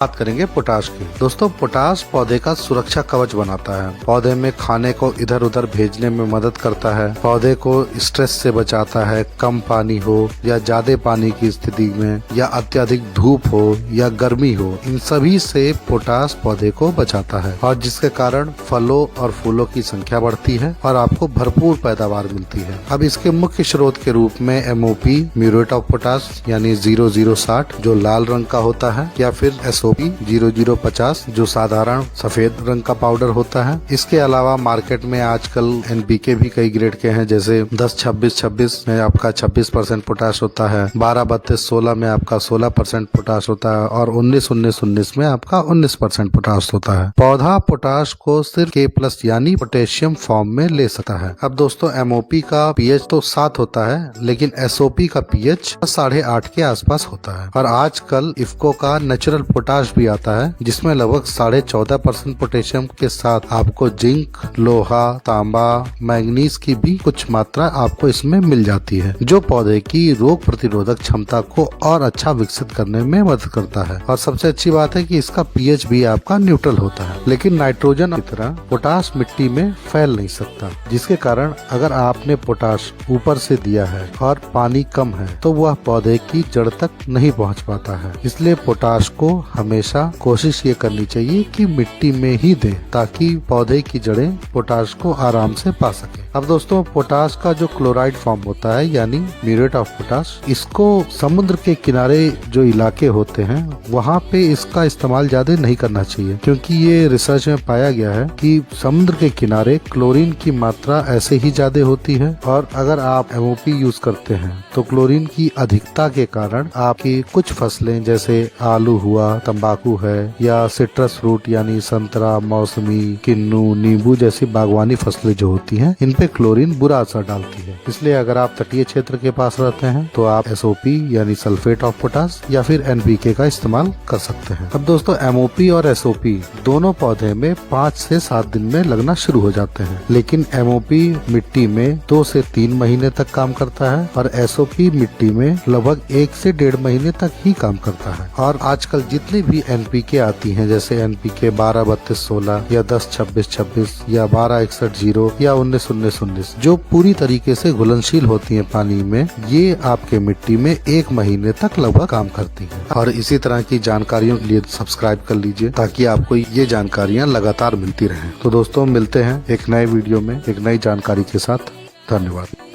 बात करेंगे पोटाश की। दोस्तों, पोटाश पौधे का सुरक्षा कवच बनाता है। पौधे में खाने को इधर उधर भेजने में मदद करता है। पौधे को स्ट्रेस से बचाता है। कम पानी हो या ज्यादा पानी की स्थिति में, या अत्यधिक धूप हो या गर्मी हो, इन सभी से पोटाश पौधे को बचाता है, और जिसके कारण फलों और फूलों की संख्या बढ़ती है और आपको भरपूर पैदावार मिलती है। अब इसके मुख्य स्रोत के रूप में MOP म्यूरेट ऑफ पोटाश यानी 0060 जो लाल रंग का होता है, या फिर SOP 0050 जो साधारण सफेद रंग का पाउडर होता है। इसके अलावा मार्केट में आजकल NPK भी कई ग्रेड के हैं, जैसे 10-26-26 में आपका 26% पोटाश होता है, 12-32-16 में आपका 16% पोटाश होता है, और 19-19-19 में आपका 19% पोटाश होता है। पौधा पोटाश को सिर्फ K+ यानी पोटेशियम फॉर्म में ले सकता है। अब दोस्तों, MOP का pH तो 7 होता है, लेकिन SOP का pH 8.5 के आसपास होता है। और आजकल इफ्को का नेचुरल पोटाश भी आता है, जिसमें लगभग 14.5% पोटेशियम के साथ आपको जिंक, लोहा, तांबा, मैग्नीज की भी कुछ मात्रा आपको इसमें मिल जाती है, जो पौधे की रोग प्रतिरोधक क्षमता को और अच्छा विकसित करने में मदद करता है। और सबसे अच्छी बात है कि इसका pH भी आपका न्यूट्रल होता है। लेकिन नाइट्रोजन की तरह पोटाश मिट्टी में फैल नहीं सकता, जिसके कारण अगर आपने पोटाश ऊपर से दिया है और पानी कम है तो वह पौधे की जड़ तक नहीं पहुंच पाता है। इसलिए पोटाश को हमेशा कोशिश ये करनी चाहिए कि मिट्टी में ही दें, ताकि पौधे की जड़ें पोटाश को आराम से पा सके। अब दोस्तों, पोटाश का जो क्लोराइड फॉर्म होता है यानी म्यूरेट ऑफ पोटाश, इसको समुद्र के किनारे जो इलाके होते हैं वहाँ पे इसका इस्तेमाल ज्यादा नहीं करना चाहिए, क्योंकि ये रिसर्च में पाया गया है कि समुद्र के किनारे क्लोरीन की मात्रा ऐसे ही ज्यादा होती है, और अगर आप MOP यूज करते हैं तो क्लोरीन की अधिकता के कारण आपकी कुछ फसलें जैसे आलू हुआ, तंबाकू है, या सिट्रस फ्रूट यानी संतरा, मौसमी, किन्नू, नींबू जैसी बागवानी फसलें जो होती हैं, इन पे क्लोरीन बुरा असर डालती है। इसलिए अगर आप तटीय क्षेत्र के पास रहते हैं तो आप SOP यानी सल्फेट ऑफ पोटाश या फिर NPK का इस्तेमाल कर सकते हैं। अब दोस्तों, MOP और SOP दोनों पौधे में 5 से 7 दिन में लगना शुरू हो जाते हैं, लेकिन MOP मिट्टी में 2 से 3 महीने तक काम करता है, और SOP मिट्टी में लगभग 1 से 1.5 महीने तक ही काम करता है। और आजकल जितनी भी NPK आती हैं, जैसे NPK 12-32-16 या 10-26-26 या 12-61-0 या 19-19-19 जो पूरी तरीके से घुलनशील होती हैं पानी में, ये आपके मिट्टी में 1 महीने तक लगभग काम करती हैं। और इसी तरह की जानकारियों के लिए सब्सक्राइब कर लीजिए, ताकि आपको ये जानकारियाँ लगातार मिलती रहें। तो दोस्तों, मिलते हैं एक नए वीडियो में एक नई जानकारी के साथ। धन्यवाद।